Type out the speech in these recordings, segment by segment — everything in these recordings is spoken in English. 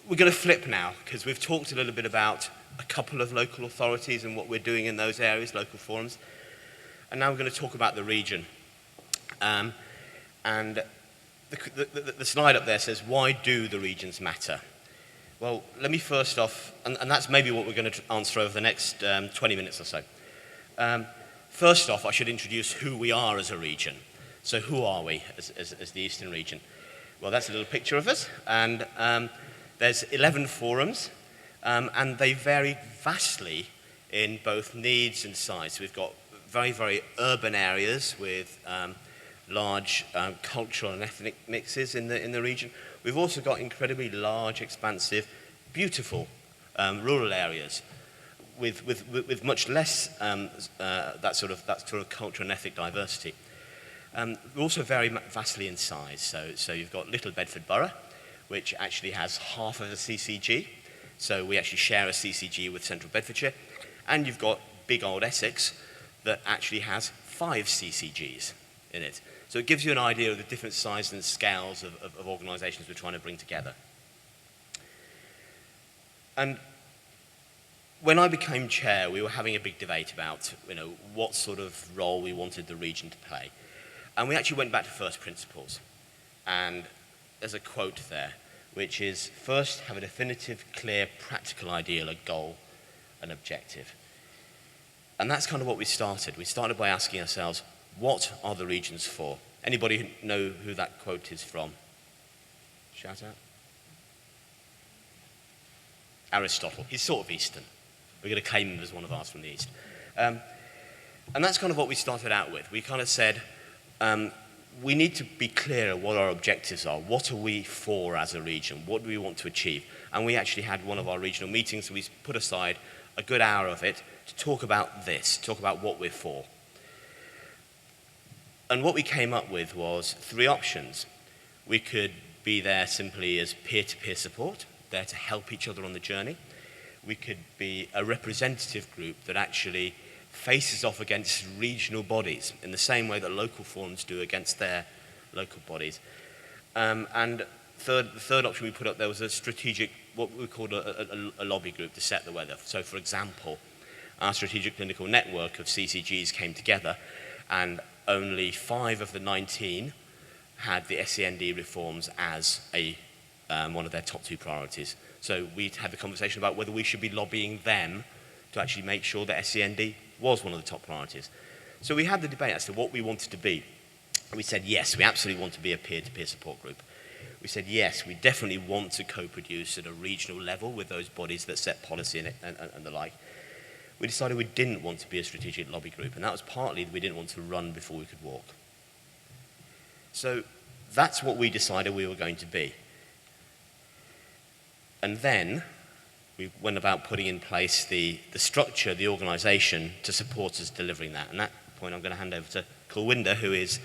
we're going to flip now, because we've talked a little bit about a couple of local authorities and what we're doing in those areas, local forums. And now we're going to talk about the region. And the slide up there says, why do the regions matter? Well, let me first off, and that's maybe what we're going to answer over the next 20 minutes or so. First off, I should introduce who we are as a region. So who are we as the Eastern region? Well, that's a little picture of us. And there's 11 forums, and they vary vastly in both needs and size. We've got very, very urban areas with large cultural and ethnic mixes in the region. We've also got incredibly large, expansive, beautiful rural areas with much less that sort of cultural and ethnic diversity. We also vary vastly in size. So you've got Little Bedford Borough, which actually has half of a CCG. So we actually share a CCG with Central Bedfordshire. And you've got big old Essex that actually has 5 CCGs in it. So it gives you an idea of the different sizes and scales of organisations we're trying to bring together. And when I became chair, we were having a big debate about, what sort of role we wanted the region to play. And we actually went back to first principles. And there's a quote there, which is, first, have a definitive, clear, practical ideal, a goal, an objective. And that's kind of what we started. We started by asking ourselves, what are the regions for? Anybody know who that quote is from? Shout out. Aristotle. He's sort of Eastern. We're going to claim him as one of ours from the East. And that's kind of what we started out with. We kind of said, we need to be clear what our objectives are. What are we for as a region? What do we want to achieve? And we actually had one of our regional meetings, so we put aside a good hour of it to talk about this, talk about what we're for. And what we came up with was 3 options. We could be there simply as peer-to-peer support, there to help each other on the journey. We could be a representative group that actually faces off against regional bodies in the same way that local forums do against their local bodies. And the third option we put up there was a strategic, what we called a lobby group to set the weather. So, for example, our strategic clinical network of CCGs came together, and only 5 of the 19 had the SEND reforms as one of their top 2 priorities. So we had the conversation about whether we should be lobbying them to actually make sure that SEND was one of the top priorities. So we had the debate as to what we wanted to be. We said, yes, we absolutely want to be a peer-to-peer support group. We said, yes, we definitely want to co-produce at a regional level with those bodies that set policy and the like. We decided we didn't want to be a strategic lobby group, and that was partly that we didn't want to run before we could walk. So that's what we decided we were going to be. And then we went about putting in place the structure, the organisation to support us delivering that. And at that point, I'm going to hand over to Kulwinder, who is,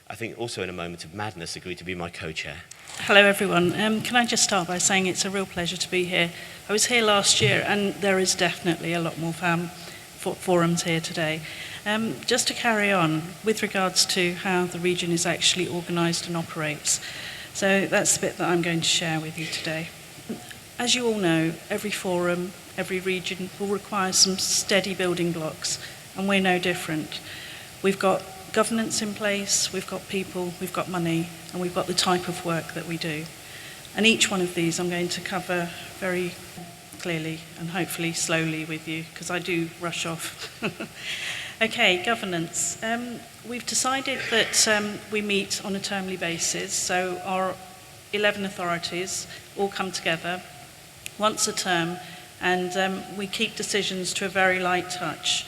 I think, also in a moment of madness, agreed to be my co-chair. Hello, everyone. Can I just start by saying it's a real pleasure to be here. I was here last year, and there is definitely a lot more forums here today. Just to carry on, with regards to how the region is actually organised and operates. So that's the bit that I'm going to share with you today. As you all know, every forum, every region will require some steady building blocks, and we're no different. We've got governance in place, we've got people, we've got money, and we've got the type of work that we do. And each one of these I'm going to cover very clearly and hopefully slowly with you, because I do rush off. Okay, governance. We've decided that we meet on a termly basis, so our 11 authorities all come together once a term, and we keep decisions to a very light touch.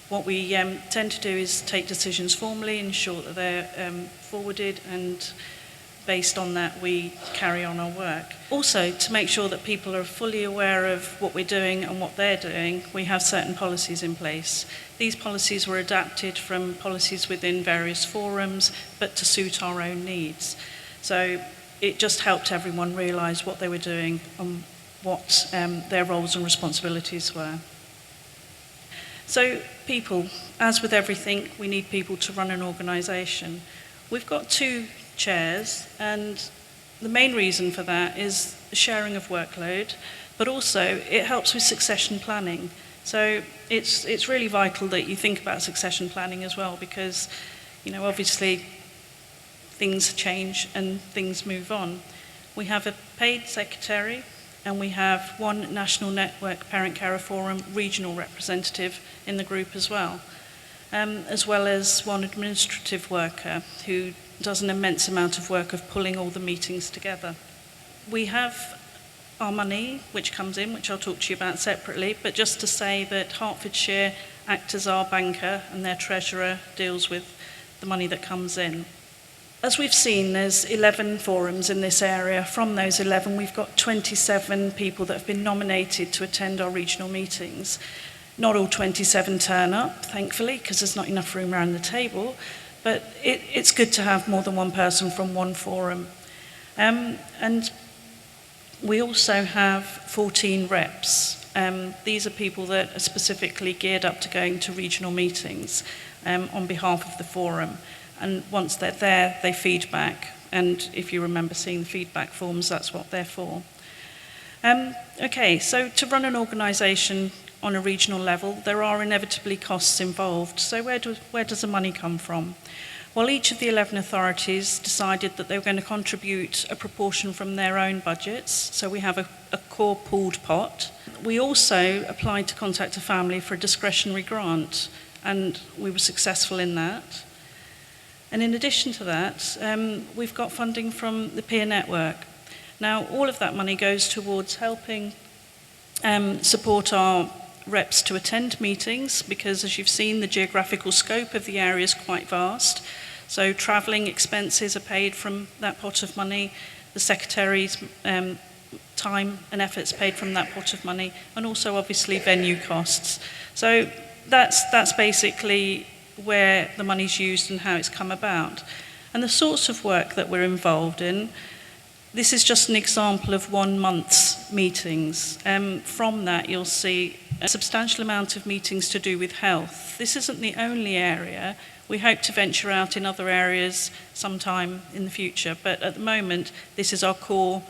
What we tend to do is take decisions formally, ensure that they're forwarded, and based on that we carry on our work. Also, to make sure that people are fully aware of what we're doing and what they're doing, we have certain policies in place. These policies were adapted from policies within various forums, but to suit our own needs. So it just helped everyone realise what they were doing and what their roles and responsibilities were. So people, as with everything, we need people to run an organisation. We've got 2 chairs, and the main reason for that is the sharing of workload, but also it helps with succession planning. So it's really vital that you think about succession planning as well, because, obviously things change and things move on. We have a paid secretary, and we have one National Network Parent Carer Forum regional representative in the group as well as one administrative worker who does an immense amount of work of pulling all the meetings together. We have our money, which comes in, which I'll talk to you about separately, but just to say that Hertfordshire act as our banker and their treasurer deals with the money that comes in. As we've seen, there's 11 forums in this area. From those 11, we've got 27 people that have been nominated to attend our regional meetings. Not all 27 turn up, thankfully, because there's not enough room around the table, but it's good to have more than one person from one forum. And we also have 14 reps. These are people that are specifically geared up to going to regional meetings on behalf of the forum. And once they're there, they feed back. And if you remember seeing the feedback forms, that's what they're for. Okay, so to run an organisation on a regional level, there are inevitably costs involved. So where does the money come from? Well, each of the 11 authorities decided that they were going to contribute a proportion from their own budgets. So we have a core pooled pot. We also applied to Contact a Family for a discretionary grant, and we were successful in that. And in addition to that, we've got funding from the peer network. Now, all of that money goes towards helping support our reps to attend meetings, because as you've seen, the geographical scope of the area is quite vast. So travelling expenses are paid from that pot of money, the secretary's time and efforts paid from that pot of money, and also obviously venue costs. So that's basically where the money's used and how it's come about. And the sorts of work that we're involved in, this is just an example of 1 month's meetings. From that, you'll see a substantial amount of meetings to do with health. This isn't the only area. We hope to venture out in other areas sometime in the future, but at the moment, this is our core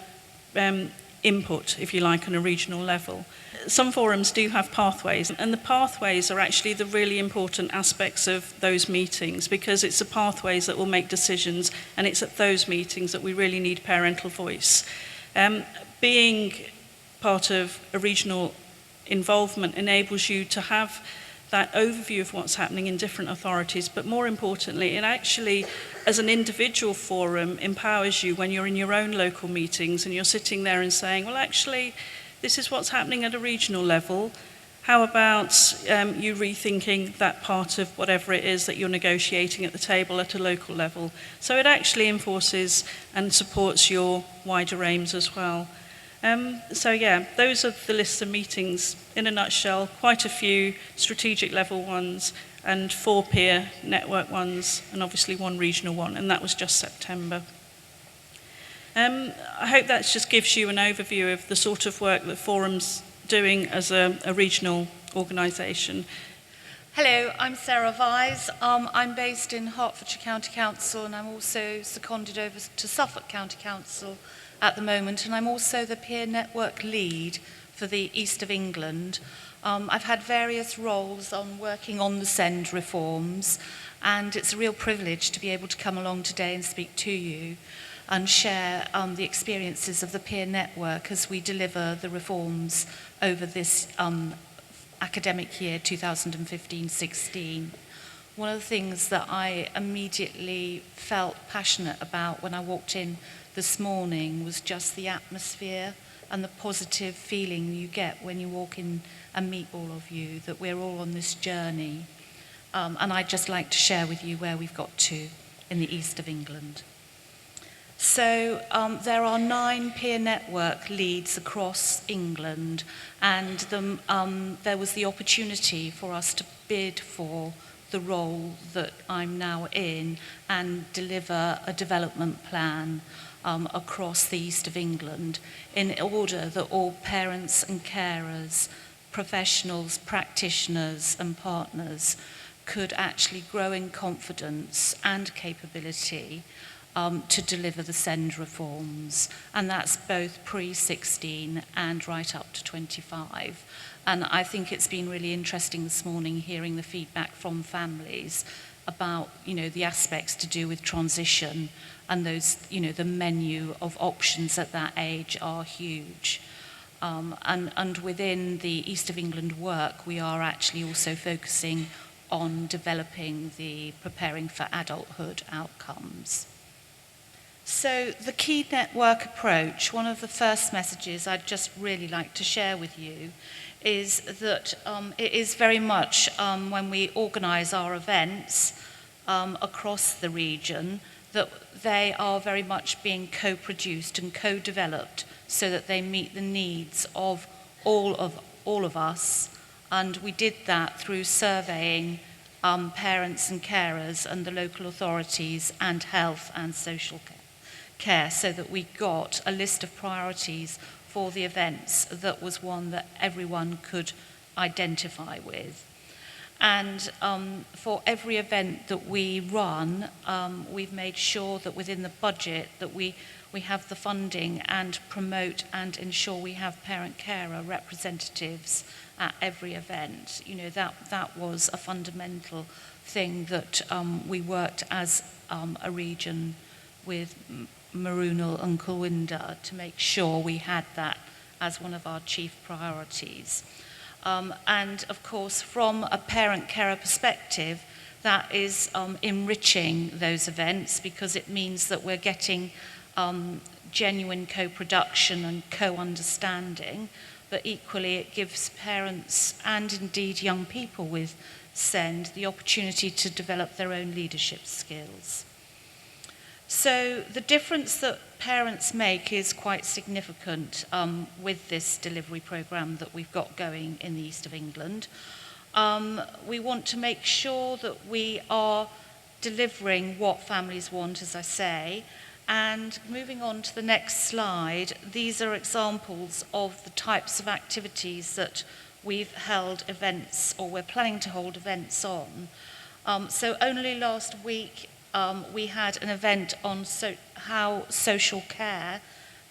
input, if you like, on a regional level. Some forums do have pathways, and the pathways are actually the really important aspects of those meetings, because it's the pathways that will make decisions, and it's at those meetings that we really need parental voice. Being part of a regional involvement enables you to have that overview of what's happening in different authorities, but more importantly, it actually, as an individual forum, empowers you when you're in your own local meetings and you're sitting there and saying, well, actually, this is what's happening at a regional level. How about you rethinking that part of whatever it is that you're negotiating at the table at a local level? So it actually enforces and supports your wider aims as well. So yeah, those are the lists of meetings in a nutshell. Quite a few strategic level ones, and 4 peer network ones, and obviously 1 regional one, and that was just September. I hope that just gives you an overview of the sort of work that Forum's doing as a regional organisation. Hello, I'm Sarah Vise. I'm based in Hertfordshire County Council, and I'm also seconded over to Suffolk County Council at the moment, and I'm also the peer network lead for the East of England. I've had various roles on working on the SEND reforms, and it's a real privilege to be able to come along today and speak to you and share the experiences of the peer network as we deliver the reforms over this academic year 2015-16. One of the things that I immediately felt passionate about when I walked in this morning was just the atmosphere and the positive feeling you get when you walk in and meet all of you, that we're all on this journey. And I'd just like to share with you where we've got to in the East of England. So there are 9 peer network leads across England, and there was the opportunity for us to bid for the role that I'm now in and deliver a development plan across the East of England in order that all parents and carers, professionals, practitioners and partners could actually grow in confidence and capability to deliver the SEND reforms, and that's both pre-16 and right up to 25. And I think it's been really interesting this morning hearing the feedback from families about, the aspects to do with transition, and those, the menu of options at that age are huge. And within the East of England work, we are actually also focusing on developing the preparing for adulthood outcomes. So the key network approach, one of the first messages I'd just really like to share with you is that it is very much when we organise our events across the region, that they are very much being co-produced and co-developed so that they meet the needs of all of us. And we did that through surveying parents and carers and the local authorities and health and social care, so that we got a list of priorities for the events that was one that everyone could identify with. And for every event that we run, we've made sure that within the budget that we have the funding and promote and ensure we have parent-carer representatives at every event. That was a fundamental thing that we worked as a region with Marunal and Kulwinda to make sure we had that as one of our chief priorities. And of course, from a parent-carer perspective, that is enriching those events, because it means that we're getting genuine co-production and co-understanding, but equally it gives parents and indeed young people with SEND the opportunity to develop their own leadership skills. So the difference that parents make is quite significant with this delivery programme that we've got going in the East of England. We want to make sure that we are delivering what families want, as I say. And moving on to the next slide, these are examples of the types of activities that we've held events, or we're planning to hold events on. So only last week, we had an event on how social care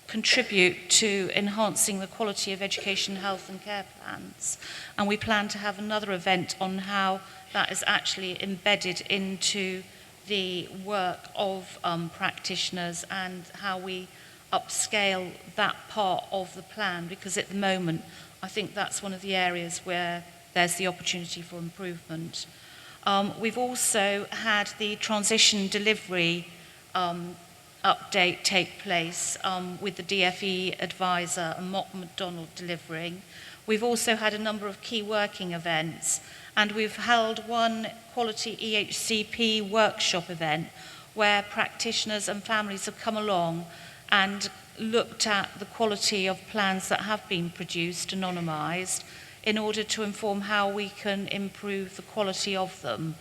contribute to enhancing the quality of education, health and care plans. And we plan to have another event on how that is actually embedded into the work of practitioners and how we upscale that part of the plan, because at the moment I think that's one of the areas where there's the opportunity for improvement. We've also had the transition delivery update take place with the DFE advisor and Mock MacDonald delivering. We've also had a number of key working events, and we've held one quality EHCP workshop event where practitioners and families have come along and looked at the quality of plans that have been produced, anonymised, in order to inform how we can improve the quality of them.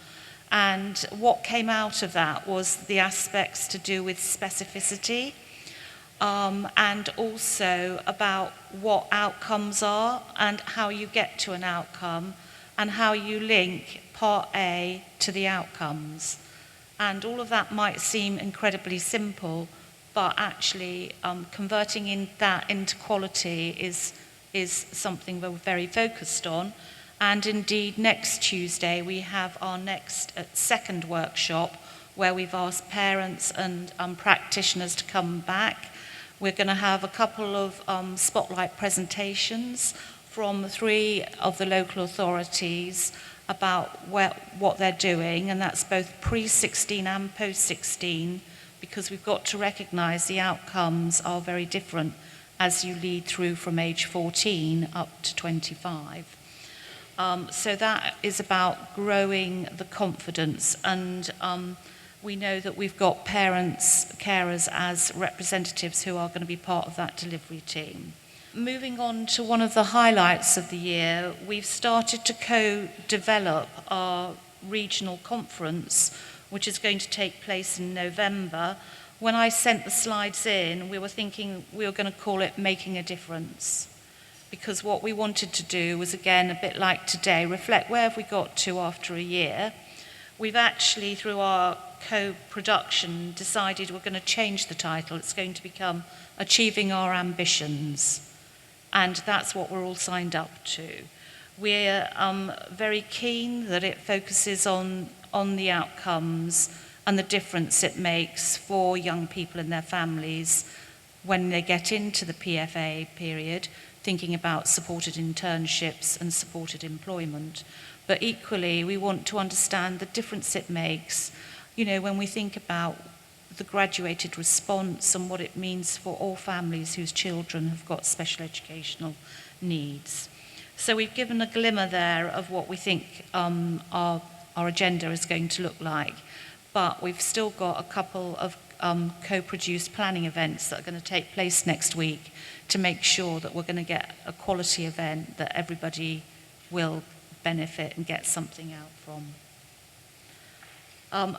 And what came out of that was the aspects to do with specificity, and also about what outcomes are and how you get to an outcome and how you link part A to the outcomes. And all of that might seem incredibly simple, but actually converting that into quality is something we're very focused on. And indeed, next Tuesday, we have our next second workshop where we've asked parents and practitioners to come back. We're going to have a couple of spotlight presentations from 3 of the local authorities about what they're doing, and that's both pre-16 and post-16, because we've got to recognise the outcomes are very different as you lead through from age 14 up to 25. So that is about growing the confidence, and we know that we've got parents, carers as representatives who are going to be part of that delivery team. Moving on to one of the highlights of the year, we've started to co-develop our regional conference, which is going to take place in November. When I sent the slides in, we were thinking we were going to call it Making a Difference, because what we wanted to do was, again, a bit like today, reflect where have we got to after a year. We've actually, through our co-production, decided we're going to change the title. It's going to become Achieving Our Ambitions. And that's what we're all signed up to. We're very keen that it focuses on the outcomes and the difference it makes for young people and their families when they get into the PFA period, thinking about supported internships and supported employment. But equally, we want to understand the difference it makes, when we think about the graduated response and what it means for all families whose children have got special educational needs. So we've given a glimmer there of what we think our agenda is going to look like, but we've still got a couple of co-produced planning events that are going to take place next week to make sure that we're going to get a quality event that everybody will benefit and get something out from.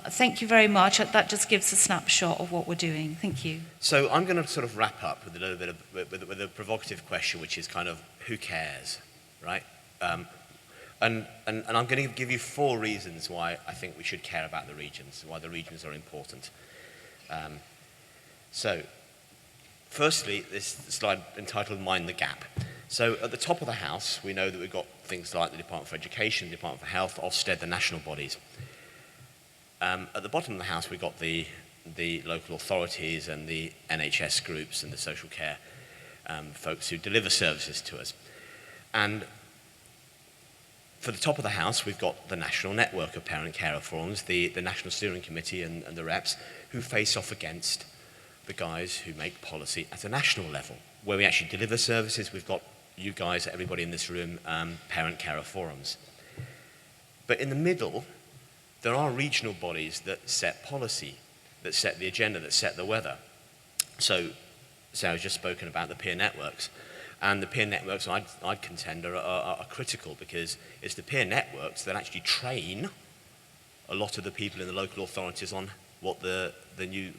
Thank you very much. That just gives a snapshot of what we're doing. Thank you. So I'm going to sort of wrap up with a little bit of with a provocative question, which is kind of who cares, right? And I'm going to give you 4 reasons why I think we should care about the regions, why the regions are important. So, firstly, this slide entitled Mind the Gap. So at the top of the house, we know that we've got things like the Department for Education, the Department for Health, Ofsted, the national bodies. At the bottom of the house, we've got the local authorities and the NHS groups and the social care folks who deliver services to us. And for the top of the house, we've got the national network of parent carer forums, the National Steering Committee and the reps, who face off against the guys who make policy at a national level. Where we actually deliver services, we've got you guys, everybody in this room, parent carer forums. But in the middle, there are regional bodies that set policy, that set the agenda, that set the weather. So Sarah's just spoken about the peer networks. And the peer networks, I'd contend, are critical, because it's the peer networks that actually train a lot of the people in the local authorities on what the new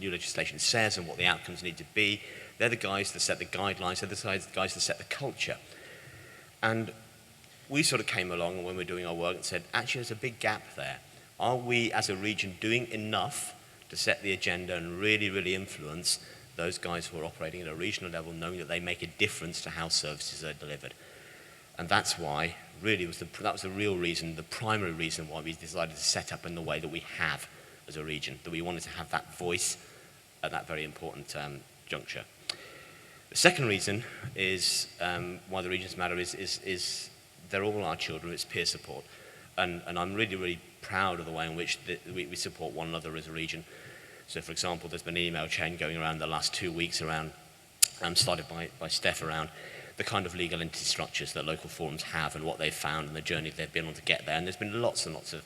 legislation says and what the outcomes need to be. They're the guys that set the guidelines, they're the guys that set the culture. And we sort of came along when we were doing our work and said, actually, there's a big gap there. Are we, as a region, doing enough to set the agenda and really, really influence those guys who are operating at a regional level, knowing that they make a difference to how services are delivered? And that's why, really, that was the real reason, the primary reason why we decided to set up in the way that we have as a region, that we wanted to have that voice at that very important juncture. The second reason is why the regions matter is they're all our children, it's peer support. And I'm really, really proud of the way in which we support one another as a region. So, for example, there's been an email chain going around the last 2 weeks around, started by Steph, around the kind of legal entity structures that local forums have and what they've found and the journey they've been on to get there. And there's been lots and lots of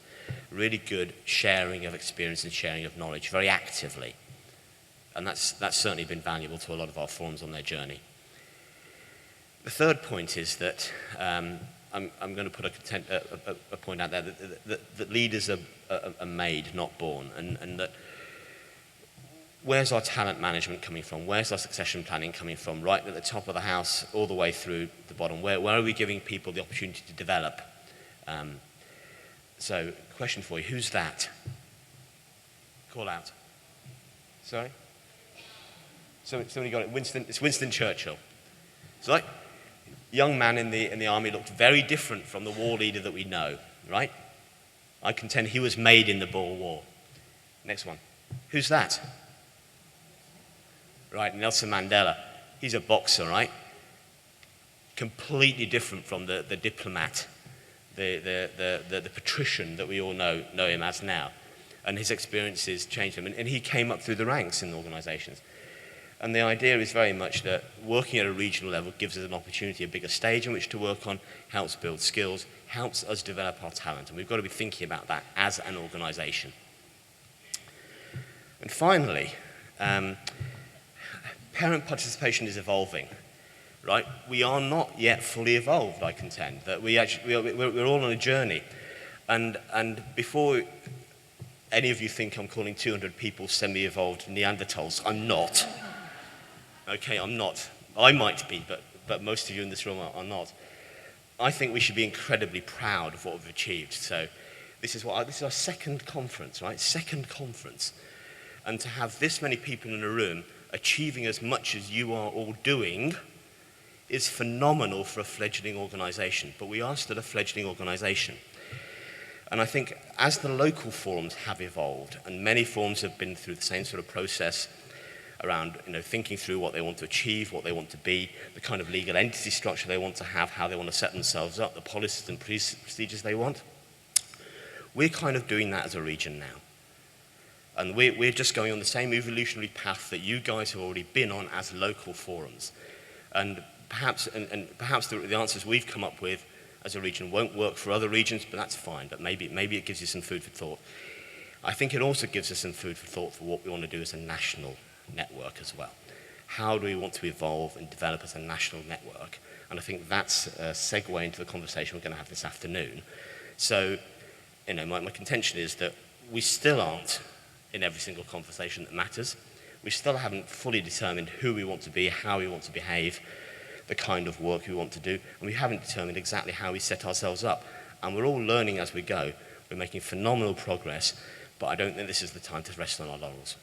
really good sharing of experience and sharing of knowledge very actively. And that's certainly been valuable to a lot of our forums on their journey. The third point is that I'm going to put a point out there that leaders are made, not born, and that where's our talent management coming from? Where's our succession planning coming from? Right at the top of the house, all the way through the bottom. Where are we giving people the opportunity to develop? So, question for you, who's that? Call out. Sorry? Somebody got it. It's Winston Churchill. So, like, young man in the army looked very different from the war leader that we know, right? I contend he was made in the Boer War. Next one. Who's that? Right, Nelson Mandela. He's a boxer, right? Completely different from the diplomat, the patrician that we all know him as now. And his experiences changed him. And he came up through the ranks in organizations. And the idea is very much that working at a regional level gives us an opportunity, a bigger stage in which to work on, helps build skills, helps us develop our talent. And we've got to be thinking about that as an organization. And finally, parent participation is evolving, right? We are not yet fully evolved, I contend, that we're all on a journey. And before any of you think I'm calling 200 people semi-evolved Neanderthals, I'm not. Okay, I'm not. I might be, but most of you in this room are not. I think we should be incredibly proud of what we've achieved. So this is our second conference, right? Second conference. And to have this many people in a room achieving as much as you are all doing is phenomenal for a fledgling organisation. But we are still a fledgling organisation. And I think as the local forums have evolved, and many forums have been through the same sort of process around thinking through what they want to achieve, what they want to be, the kind of legal entity structure they want to have, how they want to set themselves up, the policies and procedures they want, we're kind of doing that as a region now. And we're just going on the same evolutionary path that you guys have already been on as local forums. And perhaps the answers we've come up with as a region won't work for other regions, but that's fine. But maybe it gives you some food for thought. I think it also gives us some food for thought for what we want to do as a national network as well. How do we want to evolve and develop as a national network? And I think that's a segue into the conversation we're going to have this afternoon. So, my contention is that we still aren't in every single conversation that matters. We still haven't fully determined who we want to be, how we want to behave, the kind of work we want to do, and we haven't determined exactly how we set ourselves up. And we're all learning as we go. We're making phenomenal progress, but I don't think this is the time to rest on our laurels.